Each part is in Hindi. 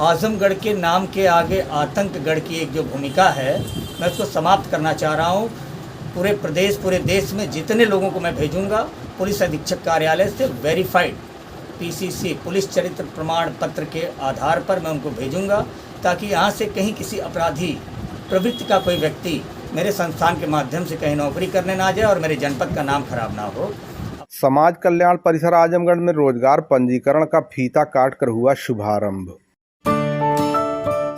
आजमगढ़ के नाम के आगे आतंकगढ़ की एक जो भूमिका है, मैं उसको समाप्त करना चाह रहा हूँ। पूरे प्रदेश, पूरे देश में जितने लोगों को मैं भेजूंगा, पुलिस अधीक्षक कार्यालय से वेरीफाइड पीसीसी पुलिस चरित्र प्रमाण पत्र के आधार पर मैं उनको भेजूंगा, ताकि यहाँ से कहीं किसी अपराधी प्रवृत्ति का कोई व्यक्ति मेरे संस्थान के माध्यम से कहीं नौकरी करने ना जाए और मेरे जनपद का नाम खराब ना हो। समाज कल्याण परिसर आजमगढ़ में रोजगार पंजीकरण का फीता काटकर हुआ शुभारंभ।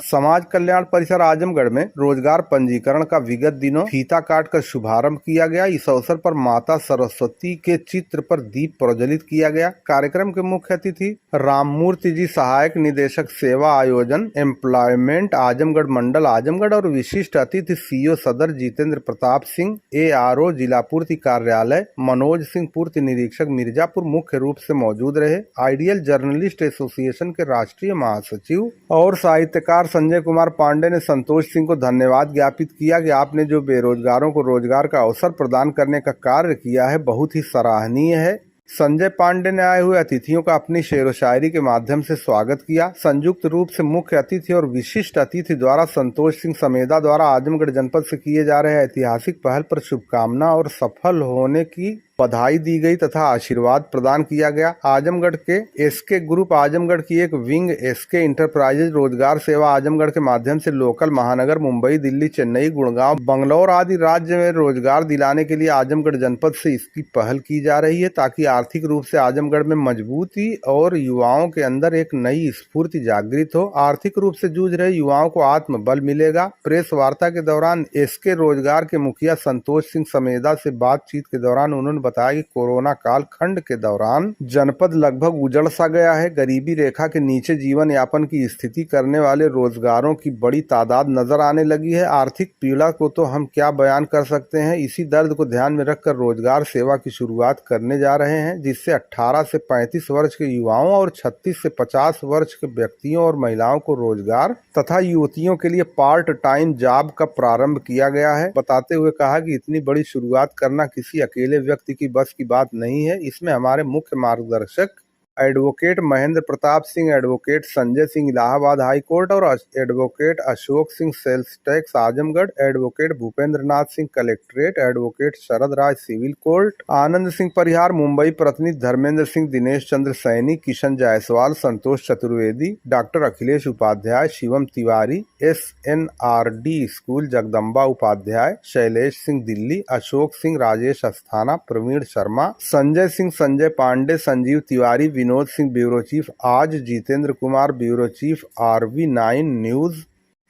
समाज कल्याण परिसर आजमगढ़ में रोजगार पंजीकरण का विगत दिनों फीता काटकर शुभारंभ किया गया। इस अवसर पर माता सरस्वती के चित्र पर दीप प्रज्वलित किया गया। कार्यक्रम के मुख्य अतिथि राममूर्ति जी, सहायक निदेशक सेवा आयोजन एम्प्लॉयमेंट आजमगढ़ मंडल आजमगढ़ और विशिष्ट अतिथि सीओ सदर जितेंद्र प्रताप सिंह, ARO जिला पूर्ति कार्यालय मनोज सिंह, पूर्ति निरीक्षक मिर्जापुर मुख्य रूप से मौजूद रहे। आइडियल जर्नलिस्ट एसोसिएशन के राष्ट्रीय महासचिव और साहित्यकार संजय कुमार पांडे ने संतोष सिंह को धन्यवाद ज्ञापित किया कि आपने जो बेरोजगारों को रोजगार का अवसर प्रदान करने का कार्य किया है, बहुत ही सराहनीय है। संजय पांडे ने आए हुए अतिथियों का अपनी शेर व शायरी के माध्यम से स्वागत किया। संयुक्त रूप से मुख्य अतिथि और विशिष्ट अतिथि द्वारा संतोष सिंह समेदा द्वारा आजमगढ़ जनपद से किए जा रहे ऐतिहासिक पहल पर शुभकामना और सफल होने की बधाई दी गई तथा आशीर्वाद प्रदान किया गया। आजमगढ़ के SK ग्रुप आजमगढ़ की एक wing SK enterprises Rozgar Seva Azamgarh के माध्यम से लोकल महानगर मुंबई, दिल्ली, चेन्नई, गुड़गांव, बंगलौर आदि राज्य में रोजगार दिलाने के लिए आजमगढ़ जनपद से इसकी पहल की जा रही है, ताकि आर्थिक रूप से आजमगढ़ में मजबूती और युवाओं के अंदर एक नई स्फूर्ति जागृत हो। आर्थिक रूप से जूझ रहे युवाओं को आत्मबल मिलेगा। प्रेस वार्ता के दौरान SK रोजगार के मुखिया संतोष सिंह समेदा से बातचीत के दौरान उन्होंने बताया कि कोरोना काल खंड के दौरान जनपद लगभग उजड़ सा गया है। गरीबी रेखा के नीचे जीवन यापन की स्थिति करने वाले रोजगारों की बड़ी तादाद नजर आने लगी है। आर्थिक पीड़ा को तो हम क्या बयान कर सकते हैं। इसी दर्द को ध्यान में रखकर रोजगार सेवा की शुरुआत करने जा रहे हैं, जिससे 18 से 35 वर्ष के युवाओं और 36 से 50 वर्ष के व्यक्तियों और महिलाओं को रोजगार तथा युवतियों के लिए पार्ट टाइम जॉब का प्रारंभ किया गया है। बताते हुए कहा कि इतनी बड़ी शुरुआत करना किसी अकेले व्यक्ति की बस की बात नहीं है। इसमें हमारे मुख्य मार्गदर्शक advocate Mahendra Pratap Singh, advocate Sanjay Singh Allahabad high court और advocate Ashok Singh sales tax Azamgarh, advocate Bhupendra Nath Singh collectorate, advocate Sharad Raj civil court, Anand Singh Parihar Mumbai, प्रतिनिधि Dharmendra Singh, Dinesh Chandra Saini, Kishan Jaiswal, Santosh Chaturvedi, doctor Akhilesh Upadhyay, Shivam Tiwari, SNRD school Jagdamba Upadhyay, Shailesh Singh Delhi, Ashok Singh, Rajesh Asthana, Praveen Sharma, Sanjay Singh, Sanjay Pandey, Sanjeev Tiwari, Vinod Singh bureau chief Aaj, Jitendra Kumar bureau chief RV9 news,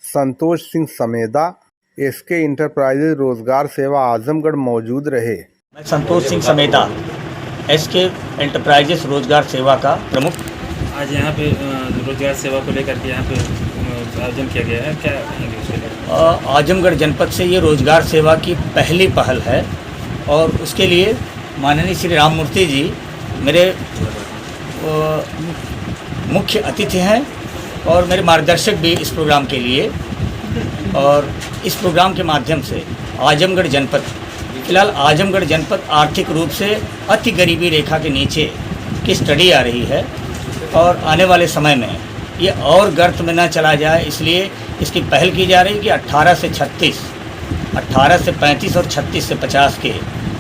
Santosh Singh Sameda, SK enterprises Rozgar Seva Azamgarh मौजूद रहे। मैं संतोष सिंह समेदा, SK एंटरप्राइजेस रोजगार सेवा का प्रमुख। आज यहाँ पे रोजगार सेवा को लेकर के यहाँ पे आयोजन किया गया है, क्या कहेंगे उसके लिए? आजमगढ़ जनपद से ये रोजगार सेवा की पहली पहल है और उसके लिए माननीय श्री राममूर्ति जी मेरे मुख्य अतिथि हैं और मेरे मार्गदर्शक भी इस प्रोग्राम के लिए। और इस प्रोग्राम के माध्यम से आजमगढ़ जनपद, फिलहाल आजमगढ़ जनपद आर्थिक रूप से अति गरीबी रेखा के नीचे की स्टडी आ रही है और आने वाले समय में ये और गर्त में न चला जाए, इसलिए इसकी पहल की जा रही है कि 18 से 36, 18 से 35 और 36 से 50 के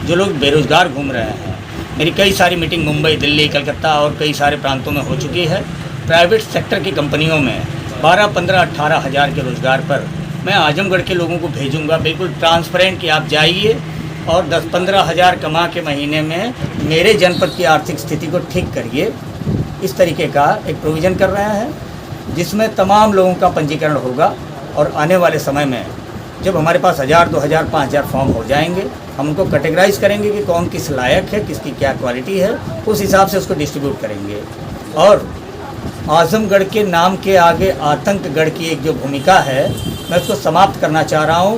जो लोग बेरोजगार घूम रहे हैं। मेरी कई सारी मीटिंग मुंबई, दिल्ली, कलकत्ता और कई सारे प्रांतों में हो चुकी है। प्राइवेट सेक्टर की कंपनियों में 12, 15, 18 हज़ार के रोज़गार पर मैं आजमगढ़ के लोगों को भेजूंगा, बिल्कुल ट्रांसपेरेंट कि आप जाइए और 10-15 हज़ार कमा के महीने में मेरे जनपद की आर्थिक स्थिति को ठीक करिए। इस तरीके का एक प्रोविज़न कर रहे हैं, जिसमें तमाम लोगों का पंजीकरण होगा और आने वाले समय में जब हमारे पास 1000, 2000, 5000 फॉर्म हो जाएंगे, हम उनको कैटेगराइज करेंगे कि कौन किस लायक है, किसकी क्या क्वालिटी है, उस हिसाब से उसको डिस्ट्रीब्यूट करेंगे। और आजमगढ़ के नाम के आगे आतंकगढ़ की एक जो भूमिका है, मैं उसको समाप्त करना चाह रहा हूँ।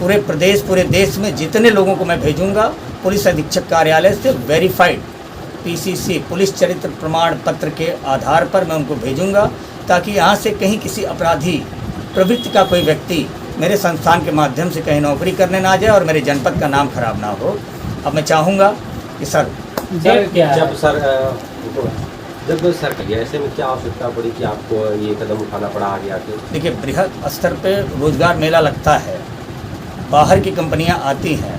पूरे प्रदेश, पूरे देश में जितने लोगों को मैं भेजूंगा, पुलिस अधीक्षक कार्यालय से वेरीफाइड पीसीसी पुलिस चरित्र प्रमाण पत्र के आधार पर मैं उनको भेजूंगा, ताकि यहाँ से कहीं किसी अपराधी प्रवृत्ति का कोई व्यक्ति मेरे संस्थान के माध्यम से कहीं नौकरी करने ना जाए और मेरे जनपद का नाम खराब ना हो। अब मैं चाहूँगा कि जब सर गया ऐसे में क्या आवश्यकता पड़ी कि आपको ये कदम उठाना पड़ा आगे आके? देखिए, बृहद स्तर पे रोजगार मेला लगता है, बाहर की कंपनियां आती हैं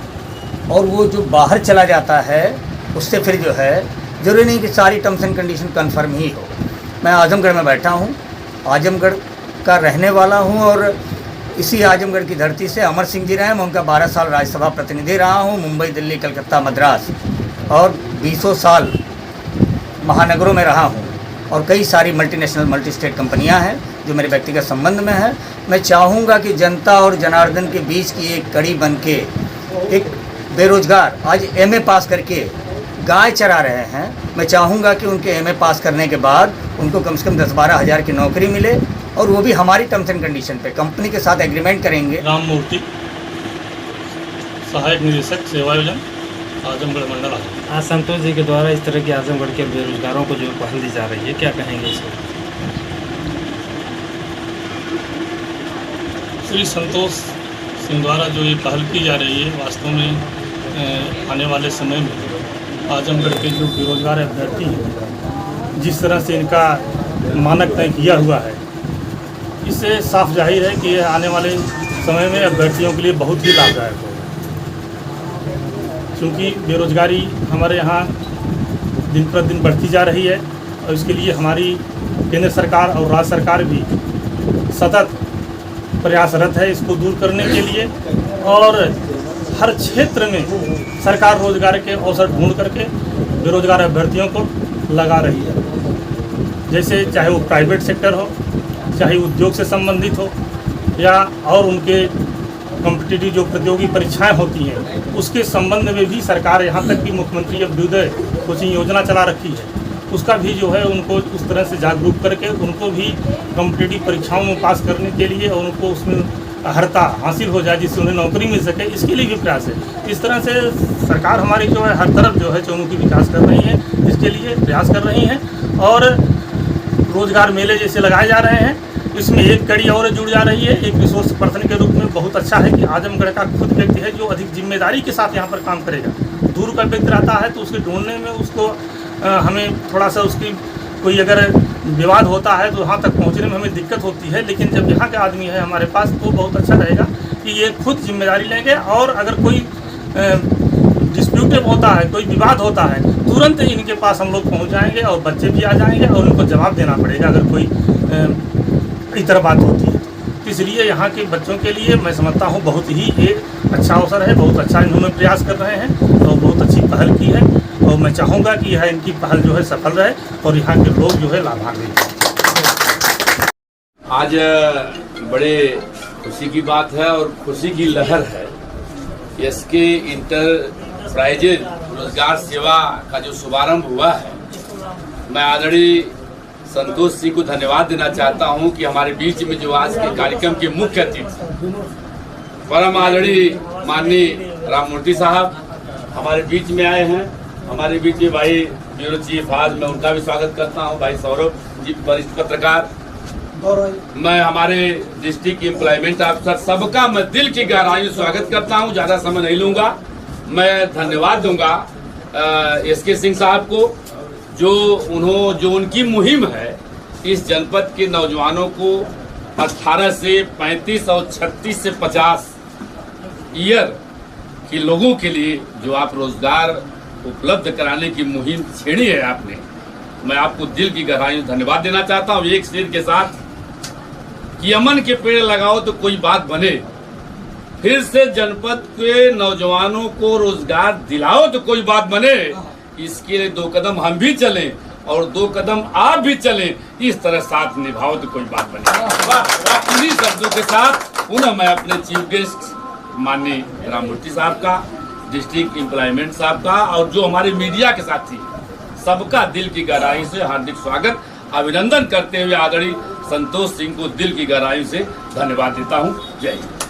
और वो जो बाहर चला जाता है उससे फिर जो है जरूरी नहीं कि सारी टर्म्स एंड कंडीशन कन्फर्म ही हो। मैं आजमगढ़ में बैठा हूँ, आजमगढ़ का रहने वाला हूँ और इसी आजमगढ़ की धरती से अमर सिंह जी रहे, मैं उनका 12 साल राज्यसभा प्रतिनिधि रहा हूँ, मुंबई, दिल्ली, कलकत्ता, मद्रास, और 20 साल महानगरों में रहा हूँ और कई सारी मल्टीनेशनल मल्टी स्टेट कंपनियाँ हैं जो मेरे व्यक्तिगत संबंध में है। मैं चाहूँगा कि जनता और जनार्दन के बीच की एक कड़ी बन के एक बेरोजगार आज एमए पास करके गाय चरा रहे हैं, मैं चाहूँगा कि उनके एमए पास करने के बाद उनको कम से कम 10-12 हज़ार की नौकरी मिले और वो भी हमारी टर्म्स एंड कंडीशन पे कंपनी के साथ एग्रीमेंट करेंगे। राम मूर्ति, सहायक निदेशक सेवा योजना, आजमगढ़ मंडल। आज संतोष जी के द्वारा इस तरह के आजमगढ़ के बेरोजगारों को जो पहल दी जा रही है, क्या कहेंगे इसको? श्री संतोष सिंह द्वारा जो ये पहल की जा रही है, वास्तव में आने वाले समय में आजमगढ़ के जो बेरोजगार अभ्यर्थी हैं, जिस तरह से इनका मानक तय किया हुआ है, इससे साफ जाहिर है कि ये आने वाले समय में अभ्यर्थियों के लिए बहुत ही लाभदायक होगा, क्योंकि बेरोजगारी हमारे यहाँ दिन प्रतिदिन बढ़ती जा रही है और इसके लिए हमारी केंद्र सरकार और राज्य सरकार भी सतत प्रयासरत है इसको दूर करने के लिए, और हर क्षेत्र में सरकार रोजगार के अवसर ढूंढ करके बेरोजगार अभ्यर्थियों को लगा रही है। जैसे चाहे वो प्राइवेट सेक्टर हो, चाहे उद्योग से संबंधित हो, या और उनके कॉम्पिटिटिव जो प्रतियोगी परीक्षाएं होती हैं उसके संबंध में भी सरकार यहाँ तक कि मुख्यमंत्री अभ्युदय कोचिंग योजना चला रखी है, उसका भी जो है उनको उस तरह से जागरूक करके उनको भी कॉम्पिटिटिव परीक्षाओं में पास करने के लिए और उनको उसमें अर्हता हासिल हो जाए जिससे उन्हें नौकरी मिल सके, इसके लिए भी प्रयास है। इस तरह से सरकार हमारी जो है हर तरफ जो है चौमुखी विकास कर रही है, इसके लिए प्रयास कर रही हैं और रोजगार मेले जैसे लगाए जा रहे हैं, इसमें एक कड़ी और जुड़ जा रही है। एक रिसोर्स पर्सन के रूप में बहुत अच्छा है कि आजमगढ़ का खुद व्यक्ति है जो अधिक जिम्मेदारी के साथ यहाँ पर काम करेगा। दूर का व्यक्ति रहता है तो उसके ढूंढने में उसको हमें थोड़ा सा उसकी कोई अगर विवाद होता है तो वहाँ तक पहुँचने में हमें दिक्कत होती है, लेकिन जब यहाँ का आदमी है हमारे पास तो बहुत अच्छा रहेगा कि ये खुद जिम्मेदारी लेंगे और अगर कोई डिस्प्यूटेड होता है, कोई विवाद होता है, तुरंत इनके पास हम लोग पहुँच जाएंगे और बच्चे भी आ जाएंगे और उनको जवाब देना पड़ेगा अगर कोई इस तरह बात होती है। तो इसलिए यहाँ के बच्चों के लिए मैं समझता हूँ बहुत ही एक अच्छा अवसर है, बहुत अच्छा इन्होंने प्रयास कर रहे हैं और बहुत अच्छी पहल की है और मैं चाहूँगा कि यह इनकी पहल जो है सफल रहे और यहाँ के लोग जो है लाभान्वित हों। आज बड़े खुशी की बात है और खुशी की लहर है। एसके इंटरप्राइजेज रोजगार सेवा का जो शुभारंभ हुआ है, मैं आदरणीय संतोष सिंह को धन्यवाद देना चाहता हूं कि हमारे बीच में जो आज के कार्यक्रम के मुख्य अतिथि परम आदरणीय माननीय राम मूर्ति साहब हमारे बीच में आए हैं। हमारे बीच में भाई ब्यूरो चीफ आज मैं उनका भी स्वागत करता हूं, भाई सौरभ जी वरिष्ठ पत्रकार, मैं हमारे डिस्ट्रिक्ट एम्प्लॉयमेंट अफसर, सबका मैं दिल की गहराई से स्वागत करता हूं। ज्यादा समय नहीं लूंगा, मैं धन्यवाद दूंगा एसके सिंह साहब को जो उनकी मुहिम है इस जनपद के नौजवानों को 18 से 35 और 36 से 50 ईयर के लोगों के लिए जो आप रोजगार उपलब्ध कराने की मुहिम छेड़ी है आपने, मैं आपको दिल की गहराई से धन्यवाद देना चाहता हूँ। एक शेर के साथ कि अमन के पेड़ लगाओ तो कोई बात बने, फिर से जनपद के नौजवानों को रोजगार दिलाओ तो कोई बात बने, इसके लिए 2 कदम हम भी चलें और 2 कदम आप भी चलें, इस तरह साथ निभाओ तो कोई बात बने। इन्हीं शब्दों के साथ पुनः मैं अपने चीफ गेस्ट माननीय राम मूर्ति साहब का, डिस्ट्रिक्ट एम्प्लॉयमेंट साहब का और जो हमारे मीडिया के साथी सबका दिल की गहराई से हार्दिक स्वागत अभिनंदन करते हुए आदरणीय संतोष सिंह को दिल की गहराई से धन्यवाद देता हूँ। जय हिंद।